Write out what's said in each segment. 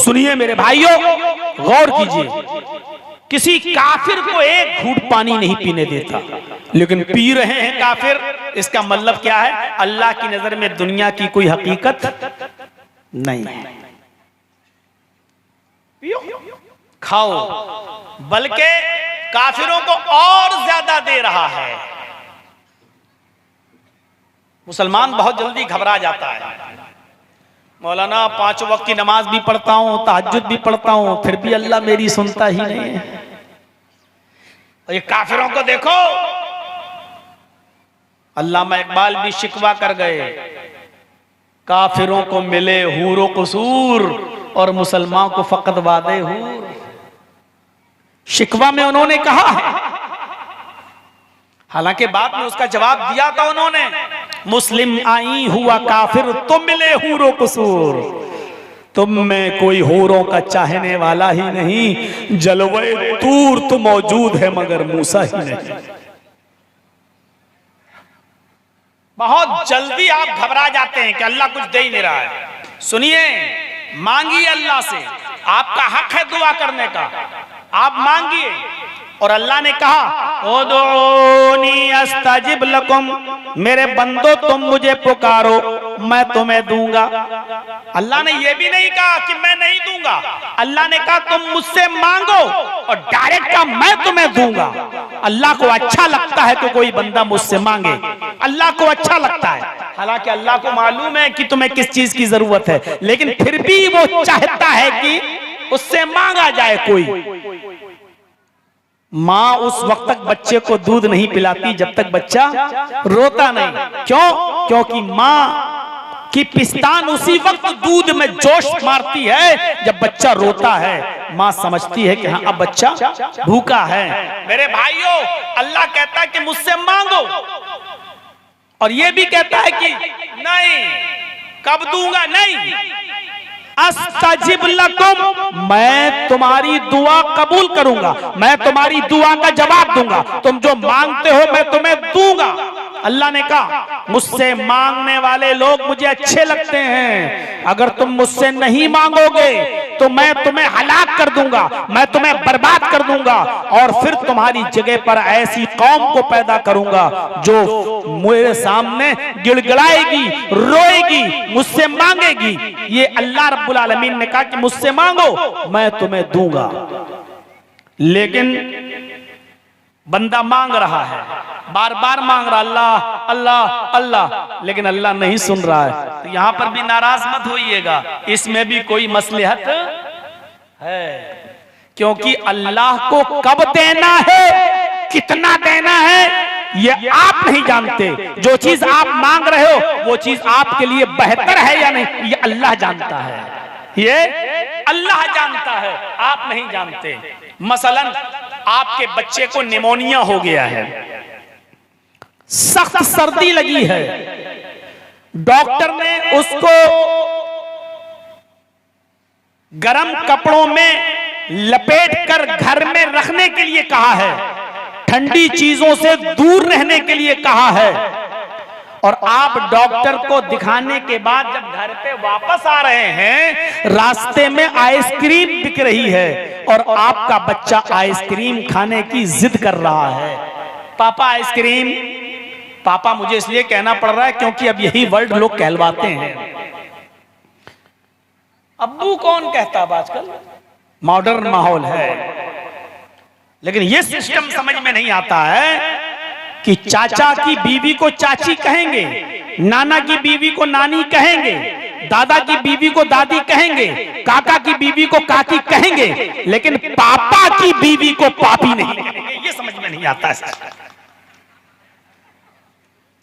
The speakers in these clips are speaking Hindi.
सुनिए मेरे भाइयों, गौर कीजिए, किसी काफिर को एक घूंट पानी नहीं पीने देता, लेकिन पी रहे हैं काफिर। इसका मतलब क्या है? अल्लाह की नजर में दुनिया की कोई हकीकत नहीं है। पियो, खाओ, बल्कि काफिरों को और ज्यादा दे रहा है। मुसलमान बहुत जल्दी घबरा जाता है। मौलाना 5 वक्त की नमाज भी पढ़ता हूं, तहज्जुद भी पढ़ता हूं, फिर भी अल्लाह मेरी सुनता ही नहीं है। और ये काफिरों को देखो, अल्लामा इकबाल भी शिकवा कर गए, काफिरों को मिले हूर कसूर और मुसलमान को फकत वादे हूर। शिकवा में उन्होंने कहा है, हालांकि बाद में उसका जवाब दिया था उन्होंने, मुस्लिम आई हुआ काफिर तुम मिले हूरो कसूर, तुम में कोई हूरों का चाहने वाला ही नहीं, जलवे तूर तो मौजूद है मगर मूसा ही नहीं। बहुत जल्दी आप घबरा जाते हैं कि अल्लाह कुछ दे ही नहीं रहा है। सुनिए, मांगिए अल्लाह से, आपका हक है दुआ करने का, आप मांगिए। और अल्लाह ने कहा उदूनी अस्तजिब लकुम, मेरे बंदो तुम मुझे पुकारो मैं तुम्हें दूंगा। अल्लाह ने यह भी नहीं कहा कि मैं नहीं दूंगा, अल्लाह ने कहा तुम मुझसे मांगो और डायरेक्ट कहा मैं तुम्हें दूंगा। अल्लाह को अच्छा लगता है कि कोई बंदा मुझसे मांगे, अल्लाह को अच्छा लगता है। हालांकि अल्लाह को मालूम है कि तुम्हें किस चीज की जरूरत है, लेकिन फिर भी वो चाहता है कि उससे मांगा जाए कोई। माँ उस वक्त तक बच्चे को दूध नहीं पिलाती जब तक बच्चा रोता नहीं। क्यों? क्योंकि माँ की पिस्तान उसी वक्त दूध में जोश मारती है जब बच्चा रोता है। माँ समझती है कि हाँ अब बच्चा भूखा है। मेरे भाइयों, अल्लाह कहता है कि मुझसे मांगो, और ये भी कहता है कि नहीं, कब दूंगा? नहीं, अस्तजिब लकुम, मैं तुम्हारी दुआ कबूल करूंगा, मैं तुम्हारी दुआ का जवाब दूंगा, तुम जो मांगते हो मैं तुम्हें दूंगा। अल्लाह ने कहा मुझसे मांगने वाले लोग मुझे अच्छे लगते हैं, अगर तुम मुझसे नहीं मांगोगे तो मैं तुम्हें हलाक कर दूंगा, मैं तुम्हें बर्बाद कर दूंगा, और फिर तुम्हारी जगह पर ऐसी कौम को पैदा करूंगा जो मेरे सामने गिड़गिड़ाएगी, रोएगी, मुझसे मांगेगी। ये अल्लाह रब्बुल आलमीन ने कहा कि मुझसे मांगो मैं तुम्हें दूंगा। लेकिन बंदा मांग रहा है, बार बार मांग रहा, अल्लाह अल्लाह अल्लाह, लेकिन अल्लाह नहीं सुन रहा है। तो यहां पर भी नाराज मत होइएगा, इसमें भी कोई मसलहत है, क्योंकि अल्लाह को कब देना है, कितना देना है, ये आप नहीं जानते। जो चीज आप मांग रहे हो वो चीज आपके लिए बेहतर है या नहीं, ये अल्लाह जानता है, ये अल्लाह जानता है, आप नहीं जानते। मसलन आपके बच्चे को निमोनिया हो गया है, सख्त सर्दी लगी है, डॉक्टर ने उसको गर्म कपड़ों में लपेटकर घर में रखने के लिए कहा है, ठंडी चीजों से दूर रहने के लिए कहा है, और आप डॉक्टर को दिखाने के बाद जब घर पे वापस आ रहे हैं, रास्ते में आइसक्रीम बिक रही है और आपका बच्चा आइसक्रीम खाने की जिद कर रहा है। पापा आइसक्रीम, पापा मुझे इसलिए कहना पड़ रहा है क्योंकि अब यही वर्ड लोग कहलवाते हैं। अब्बू कौन कहता है आजकल, मॉडर्न माहौल है। लेकिन यह सिस्टम समझ में नहीं आता है कि चाचा की बीवी को चाची कहेंगे, नाना की बीवी को नानी कहेंगे, दादा की बीवी को दादी कहेंगे, काका की बीवी को काकी कहेंगे, लेकिन पापा की बीवी को पापी नहीं कहेंगे। ये समझ में नहीं आता है।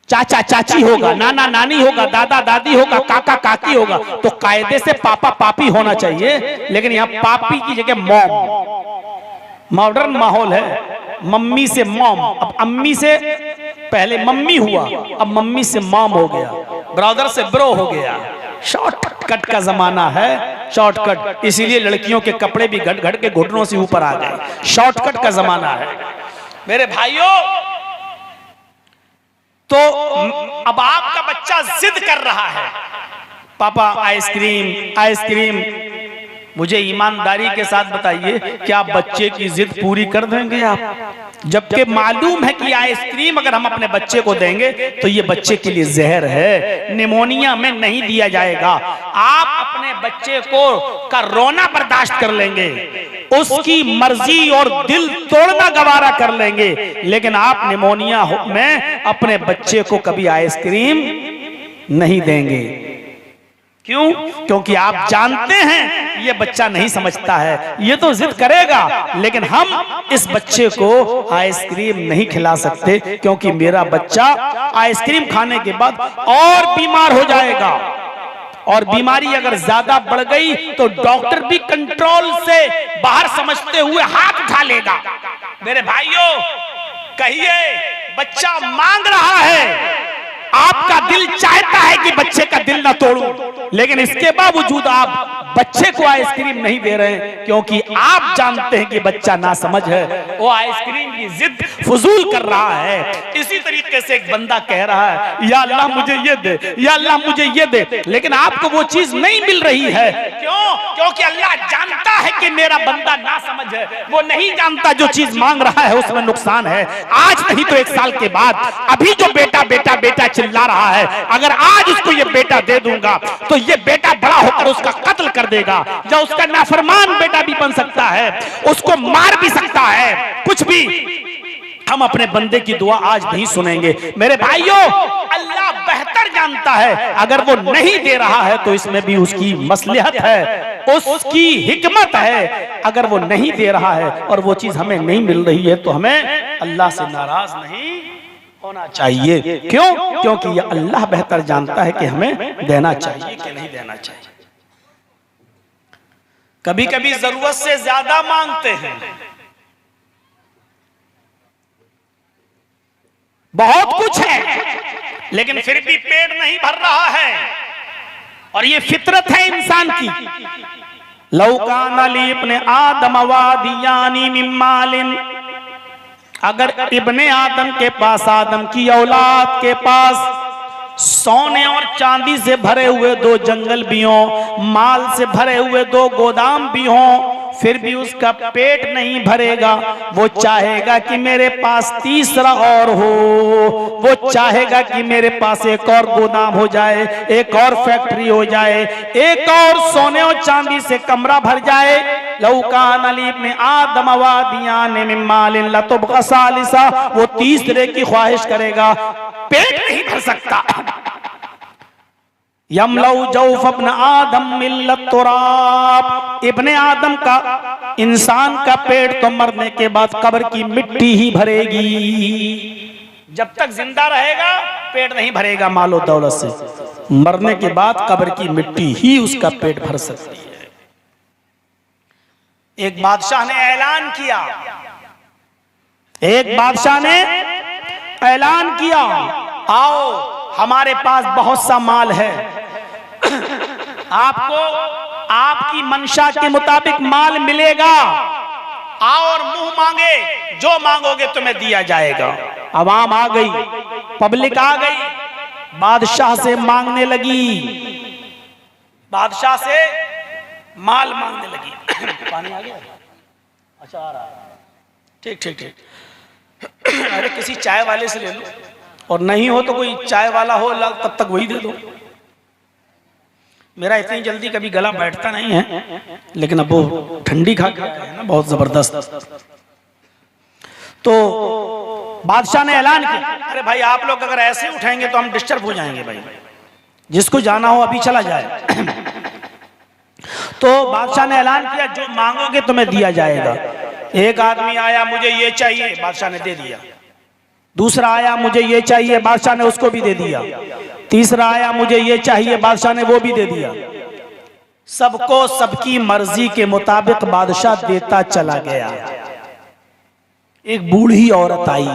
चाचा चाची होगा, नाना नानी होगा, दादा दादी होगा, काका काकी होगा, तो कायदे से पापा पापी होना चाहिए, लेकिन यहाँ पापी की जगह मॉम। मॉडर्न माहौल है, मम्मी से मॉम, अब अम्मी से पहले मम्मी हुआ, अब मम्मी से मॉम हो गया, ब्रदर से ब्रो हो गया। शॉर्टकट का जमाना है, शॉर्टकट, इसीलिए लड़कियों के कपड़े भी घट घट के घुटनों से ऊपर आ गए। शॉर्टकट का जमाना है मेरे भाइयों। तो अब आपका बच्चा जिद कर रहा है, पापा आइसक्रीम आइसक्रीम, मुझे ईमानदारी के साथ बताइए कि आप बच्चे की जिद पूरी कर देंगे आप? जबकि मालूम है कि आइसक्रीम अगर हम अपने बच्चे को देंगे तो ये बच्चे के लिए जहर है, निमोनिया में नहीं दिया जाएगा। आप अपने बच्चे को का रोना बर्दाश्त कर लेंगे, उसकी मर्जी और दिल तोड़ना गवारा कर लेंगे, लेकिन आप निमोनिया में अपने बच्चे को कभी आइसक्रीम नहीं देंगे। क्यों? क्योंकि आप जानते हैं ये बच्चा नहीं समझता है, ये तो जिद करेगा, लेकिन हम इस बच्चे को आइसक्रीम नहीं खिला सकते, क्योंकि मेरा बच्चा आइसक्रीम खाने के बाद और बीमार हो जाएगा, और बीमारी अगर ज्यादा बढ़ गई तो डॉक्टर भी कंट्रोल से बाहर समझते हुए हाथ उठा लेगा। मेरे भाइयों, कहिए बच्चा मांग रहा है, आपका दिल चाहता है कि बच्चे का दिल ना तोड़ूं, लेकिन इसके बावजूद आप बच्चे को आइसक्रीम नहीं दे रहे हैं, क्योंकि आप जानते हैं कि बच्चा ना समझ है, वो आइसक्रीम की जिद फजूल कर रहा है। इसी तरीके से एक बंदा कह रहा है, या अल्लाह मुझे ये दे, या अल्लाह मुझे ये दे, लेकिन आपको वो चीज नहीं मिल रही है। क्यों? क्योंकि अल्लाह जानता है कि मेरा बंदा ना समझ है, वो नहीं जानता जो चीज मांग रहा है उसमें नुकसान है। आज नहीं तो 1 साल के बाद, अभी जो बेटा बेटा बेटा चिल्ला रहा है, अगर आज उसको ये बेटा दे दूंगा तो ये बेटा बड़ा होकर उसका कत्ल कर देगा, या उसका नाफरमान बेटा भी बन सकता है, उसको मार भी सकता है, कुछ भी। हम अपने बंदे की दुआ आज नहीं सुनेंगे। मेरे भाइयों, अल्लाह बेहतर जानता है, अगर वो नहीं दे रहा है तो इसमें भी उसकी मसलहत है, उसकी हिकमत है। अगर वो नहीं दे रहा है और वो चीज हमें नहीं मिल रही है तो हमें अल्लाह से नाराज नहीं होना चाहिए। क्यों? क्योंकि ये अल्लाह बेहतर जानता है कि हमें देना चाहिए कि नहीं देना चाहिए। कभी कभी जरूरत से ज्यादा मांगते हैं, बहुत कुछ है, लेकिन फिर भी पेट नहीं भर रहा है, और ये फितरत है इंसान की। लौकान अली इब्ने आदम वादियानी मिन मालिन, अगर इब्ने आदम के पास, आदम की औलाद के पास सोने और चांदी से भरे हुए 2 जंगल भी हों, माल से भरे हुए 2 गोदाम भी हों, फिर भी उसका पेट नहीं भरेगा। वो चाहेगा कि मेरे पास तीसरा और हो, वो चाहेगा कि मेरे पास एक और गोदाम हो जाए, एक और फैक्ट्री हो जाए, एक और सोने और चांदी से कमरा भर जाए। लौकान अली इब्ने आदम वादियान मिन मालिन लतुबग़ा सालिसा, वो तीसरे की ख्वाहिश करेगा, पेट नहीं भर सकता। यमलऊ जौफ इब्न आदम मिल्लत तुराब, इब्ने आदम का, इंसान का पेट तो मरने के बाद कब्र की मिट्टी ही भरेगी। जब तक जिंदा रहेगा पेट नहीं भरेगा मालो दौलत से, मरने के बाद कब्र की मिट्टी ही उसका पेट भर सकती है। एक बादशाह ने ऐलान किया, एक बादशाह ने ऐलान किया, आओ हमारे पास बहुत सा माल है, आपको आपकी मंशा के मुताबिक माल मिलेगा, आओ और मुंह मांगे, जो मांगोगे तुम्हें दिया जाएगा। अवाम आ गई, पब्लिक आ गई, बादशाह से मांगने लगी, बादशाह से माल मांगने लगी। पानी आ गया? अच्छा आ रहा है, ठीक ठीक ठीक। अरे किसी चाय वाले से ले लो, और नहीं हो तो कोई चाय वाला हो तब तक वही दे दो। मेरा इतनी जल्दी कभी गला बैठता नहीं है, लेकिन अब वो ठंडी खा है ना बहुत जबरदस्त। तो बादशाह ने ऐलान किया, अरे भाई आप लोग अगर ऐसे उठाएंगे तो हम डिस्टर्ब हो जाएंगे भाई, जिसको जाना हो अभी चला जाए। तो बादशाह ने ऐलान किया, जो मांगोगे तुम्हें दिया जाएगा। एक आदमी आया, मुझे ये चाहिए, बादशाह ने दे दिया। दूसरा आया, मुझे ये चाहिए, बादशाह ने उसको भी दे दिया। तीसरा आया, मुझे ये चाहिए, बादशाह ने वो भी दे दिया। सबको सबकी मर्जी के मुताबिक बादशाह देता चला गया। एक बूढ़ी औरत आई,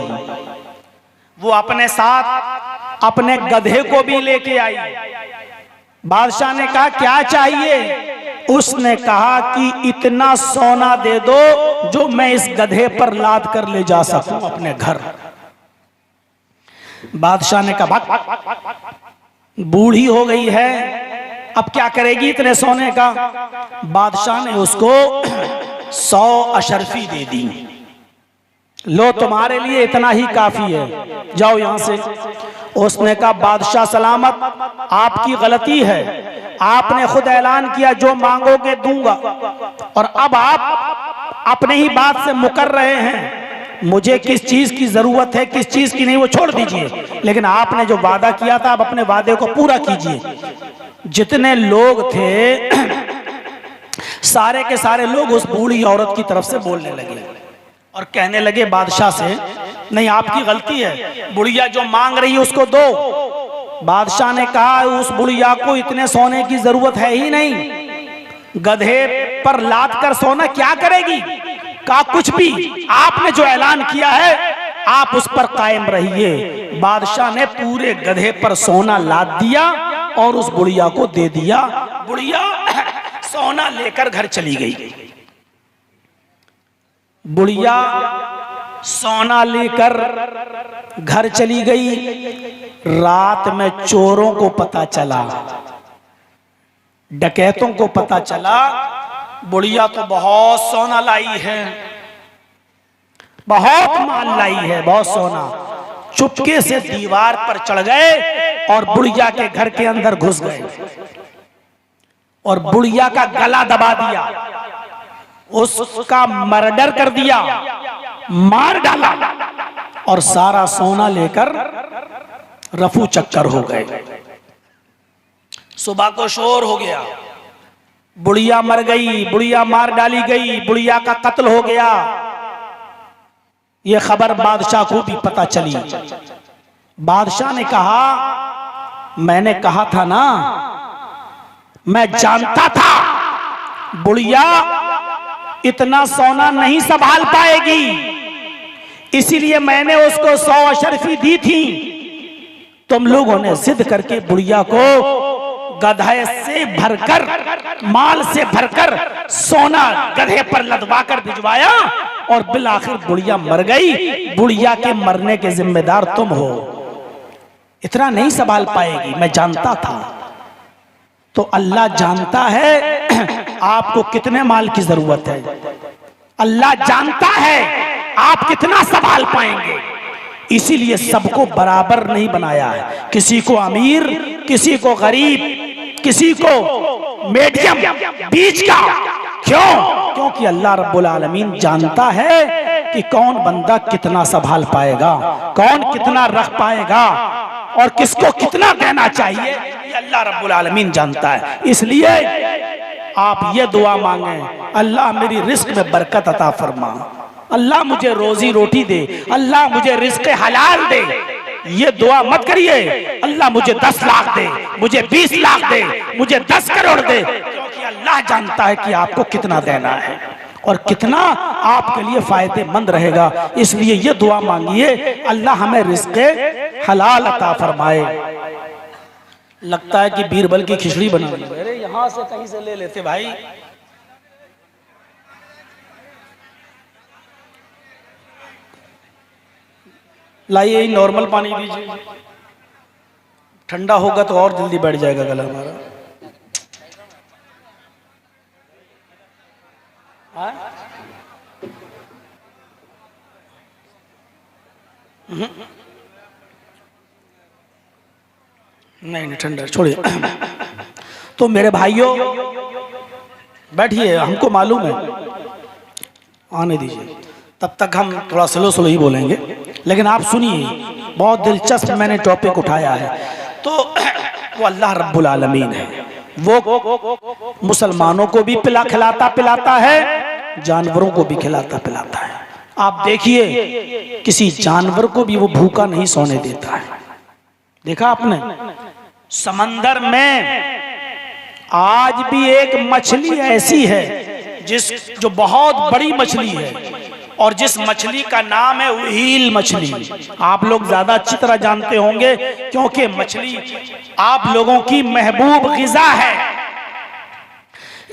वो अपने साथ अपने गधे को भी लेके आई। बादशाह ने कहा क्या चाहिए? उसने कहा कि इतना सोना दे दो जो मैं इस गधे पर लाद कर ले जा सकूं अपने घर। बादशाह ने कहा बूढ़ी हो गई है, अब क्या करेगी इतने सोने का? बादशाह ने उसको 100 अशरफी दे दी। लो तुम्हारे लिए इतना ही काफी है, जाओ यहां से। उसने कहा बादशाह सलामत, आपकी गलती है, आपने खुद ऐलान किया जो मांगोगे दूंगा, और अब आप अपने ही बात से मुकर रहे हैं। मुझे किस चीज की जरूरत है, किस चीज की नहीं, वो छोड़ दीजिए, लेकिन आपने जो वादा किया था आप अपने वादे को पूरा कीजिए। जितने लोग थे सारे के सारे लोग उस बूढ़ी औरत की तरफ से बोलने लगे और कहने लगे बादशाह से, नहीं आपकी गलती है, बुढ़िया जो मांग रही है उसको दो। बादशाह ने कहा उस बुढ़िया को इतने सोने की जरूरत है ही नहीं, गधे पर लाद कर सोना क्या करेगी? कहा कुछ भी, आपने जो ऐलान किया है आप उस पर कायम रहिए। बादशाह ने पूरे गधे पर सोना लाद दिया और उस बुढ़िया को दे दिया। बुढ़िया सोना लेकर घर चली गई। बुढ़िया सोना लेकर घर चली गई। रात में चोरों को पता चला, डकैतों को पता चला बुढ़िया तो बहुत सोना लाई है, बहुत माल लाई है, बहुत सोना। चुपके से दीवार पर चढ़ गए और बुढ़िया के घर के अंदर घुस गए और बुढ़िया का गला दबा दिया, उसका मर्डर कर दिया, मार डाला और सारा सोना लेकर रफू चक्कर हो गए। सुबह को शोर हो गया, बुढ़िया मर गई, बुढ़िया मार डाली गई, बुढ़िया का कत्ल हो गया। यह खबर बादशाह को भी पता चली। बादशाह ने कहा मैंने कहा था ना, मैं जानता था बुढ़िया इतना सोना नहीं संभाल पाएगी, इसीलिए मैंने उसको 100 अशरफी दी थी। तुम लोगों ने जिद करके बुढ़िया को गधे से भरकर, माल से भरकर सोना गधे पर लदवा कर भिजवाया और बिल आखिर बुढ़िया मर गई। बुढ़िया के मरने के जिम्मेदार तुम हो, इतना नहीं संभाल पाएगी, मैं जानता था। तो अल्लाह जानता है आपको कितने माल की जरूरत है, अल्लाह जानता है आप कितना संभाल पाएंगे, इसीलिए सबको बराबर नहीं बनाया है। किसी को अमीर, किसी को गरीब, किसी को मीडियम, बीच का। क्यों? क्योंकि अल्लाह रब्बुल आलमीन जानता है कि कौन बंदा कितना संभाल पाएगा, कौन कितना रख पाएगा और किसको कितना देना चाहिए, ये अल्लाह रब्बुल आलमीन जानता है। इसलिए आप ये दुआ मांगे, अल्लाह मेरी रिस्क में बरकत अता फरमा, अल्लाह मुझे रोजी रोटी दे, अल्लाह मुझे रिस्क हलाल दे। ये दुआ मत करिए अल्लाह मुझे 10 लाख दे, मुझे 20 लाख दे, मुझे 10 करोड़ दे, क्योंकि अल्लाह जानता है कि आपको कितना देना है और कितना आपके लिए फायदेमंद रहेगा। इसलिए ये दुआ मांगिए अल्लाह हमें रिस्क हलाल अता फरमाए। लगता है कि बीरबल की खिचड़ी बना ली, अरे यहां से कहीं से ले लेते भाई। लाइए नॉर्मल पानी दीजिए, ठंडा होगा तो और जल्दी बैठ जाएगा गला हमारा। नहीं ठंडा छोड़िए। तो मेरे भाइयों बैठिए, हमको मालूम है, आने दीजिए, तब तक हम थोड़ा स्लो स्लो ही बोलेंगे, लेकिन आप सुनिए, बहुत दिलचस्प मैंने टॉपिक उठाया है। तो वो अल्लाह रब्बुल आलमीन है, वो मुसलमानों को भी खिलाता पिलाता है, जानवरों को भी खिलाता पिलाता है। आप देखिए किसी जानवर को भी वो भूखा नहीं सोने देता है। देखा आपने? समंदर में आज भी एक मछली ऐसी है जो बहुत बड़ी मछली है और जिस मछली का नाम है व्हील मछली। आप लोग ज्यादा अच्छी तरह जानते होंगे क्योंकि मछली आप लोगों की महबूब ग़िज़ा है।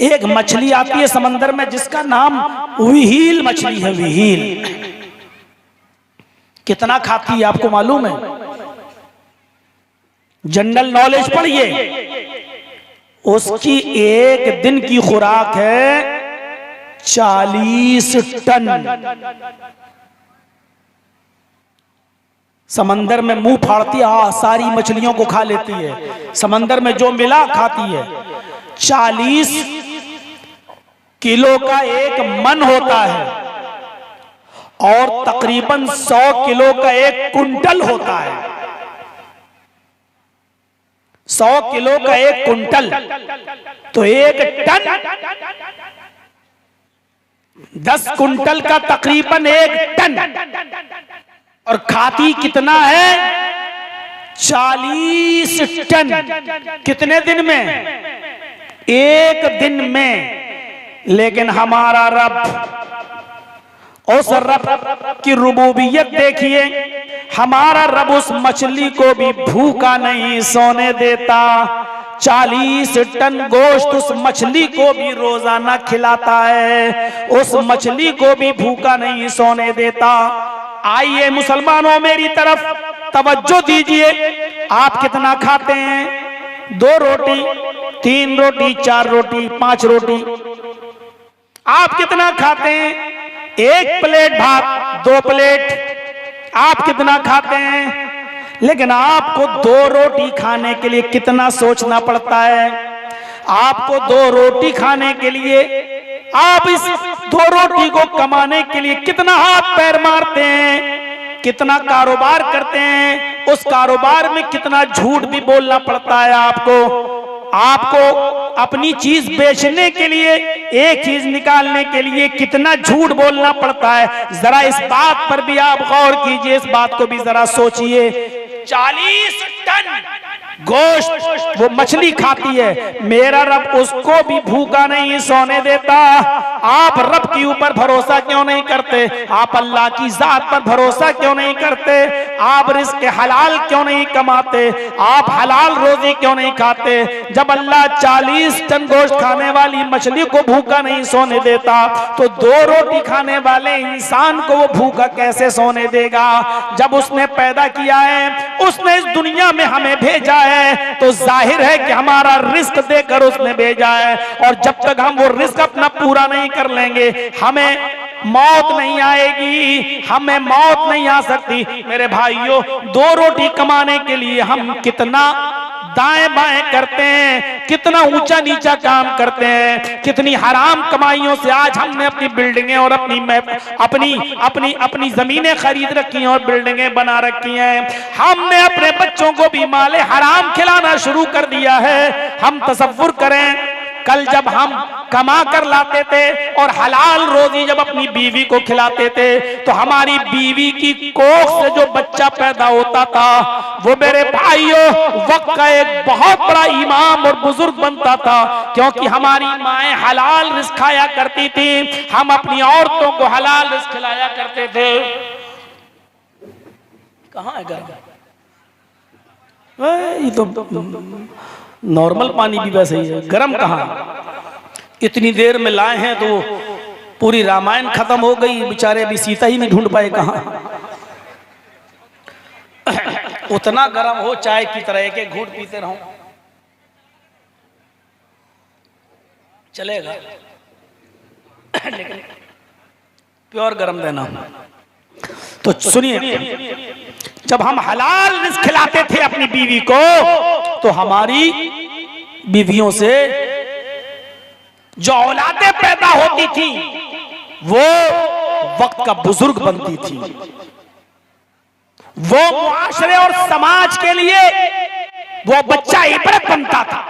एक मछली आती है समंदर में जिसका नाम व्हील मछली है। व्हील कितना खाती है आपको मालूम है? जनरल नॉलेज पढ़िए, उसकी एक दिन की खुराक है 40 टन। समंदर में मुंह फाड़ती है, सारी मछलियों को खा लेती है, समंदर में जो मिला खाती है। 40 किलो का एक मन होता है और तकरीबन 100 किलो का एक कुंटल होता है। 100 किलो का एक कुंटल तो एक टन, 10 कुंटल का तकरीबन एक टन। और खाती कितना है? 40 टन। कितने दिन में? एक दिन में। लेकिन हमारा रब, उस रब की रुबूबियत देखिए, हमारा रब उस मछली को भी भूखा नहीं सोने देता। 40 टन गोश्त उस मछली को भी रोजाना खिलाता है, उस मछली को भी भूखा नहीं सोने देता। आइए मुसलमानों, मेरी तरफ तवज्जो दीजिए। आप कितना खाते हैं? 2 रोटी, 3 रोटी, 4 रोटी, 5 रोटी। आप कितना खाते हैं? 1 प्लेट भात, 2 प्लेट। आप कितना खाते हैं? लेकिन आपको 2 रोटी खाने के लिए कितना सोचना पड़ता है। आपको 2 रोटी खाने के लिए, आप इस 2 रोटी को कमाने के लिए कितना हाथ पैर मारते हैं, कितना कारोबार करते हैं। उस कारोबार में कितना झूठ भी बोलना पड़ता है आपको अपनी चीज बेचने के लिए, एक चीज निकालने के लिए कितना झूठ बोलना पड़ता है। जरा इस बात पर भी आप गौर कीजिए, इस बात को भी जरा सोचिए। 40 टन गोश्त वो मछली खाती है, मेरा रब उसको भी भूखा नहीं सोने देता। आप रब के ऊपर भरोसा क्यों नहीं करते? आप अल्लाह की जात पर भरोसा क्यों नहीं करते? आप रिज़्क़ हलाल क्यों नहीं कमाते? आप हलाल रोजी क्यों नहीं खाते? जब अल्लाह 40 टन गोश्त खाने वाली मछली को भूखा नहीं सोने देता, तो 2 रोटी खाने वाले इंसान को वो भूखा कैसे सोने देगा? जब उसने पैदा किया है, उसने इस दुनिया में हमें भेजा है, तो जाहिर है कि हमारा रिस्क देकर उसने भेजा है। और जब तक हम वो रिस्क अपना पूरा नहीं कर लेंगे, हमें मौत नहीं आएगी, हमें मौत नहीं आ सकती। मेरे भाइयों, 2 रोटी कमाने के लिए हम कितना दाएं बाएं करते हैं, कितना ऊंचा नीचा काम करते हैं, कितनी हराम कमाइयों से आज हमने अपनी बिल्डिंगें और अपनी जमीनें खरीद रखी हैं और बिल्डिंगें बना रखी हैं। हमने अपने बच्चों को भी माले हराम खिलाना शुरू कर दिया है। हम तसव्वुर करें, कल जब हम कमा कर लाते थे और हलाल रोजी जब अपनी बीवी को खिलाते थे, तो हमारी बीवी की कोख से जो बच्चा पैदा होता था, वो मेरे भाइयों वक्त का एक बहुत बड़ा इमाम और बुजुर्ग बनता था। क्योंकि हमारी माएं हलाल रिज़्क़ खाया करती थी, हम अपनी औरतों को हलाल रिज़्क़ खिलाया करते थे। कहाँ है घर? ये तो नॉर्मल पानी भी वैसे ही है, गर्म कहाँ? इतनी देर में लाए हैं तो पूरी रामायण खत्म हो गई, बेचारे अभी सीता ही नहीं ढूंढ पाए कहाँ। उतना गर्म हो, चाय की तरह एक एक घूंट पीते रहो, चलेगा, लेकिन प्योर गर्म देना। तो सुनिए, जब हम हलाल रिज़्क़ खिलाते थे अपनी बीवी को, तो हमारी बीवियों से जो औलादें पैदा होती थी, वो वक्त का बुजुर्ग बनती थी। वो मुआशरे और समाज के लिए वो बच्चा इबरत बनता था।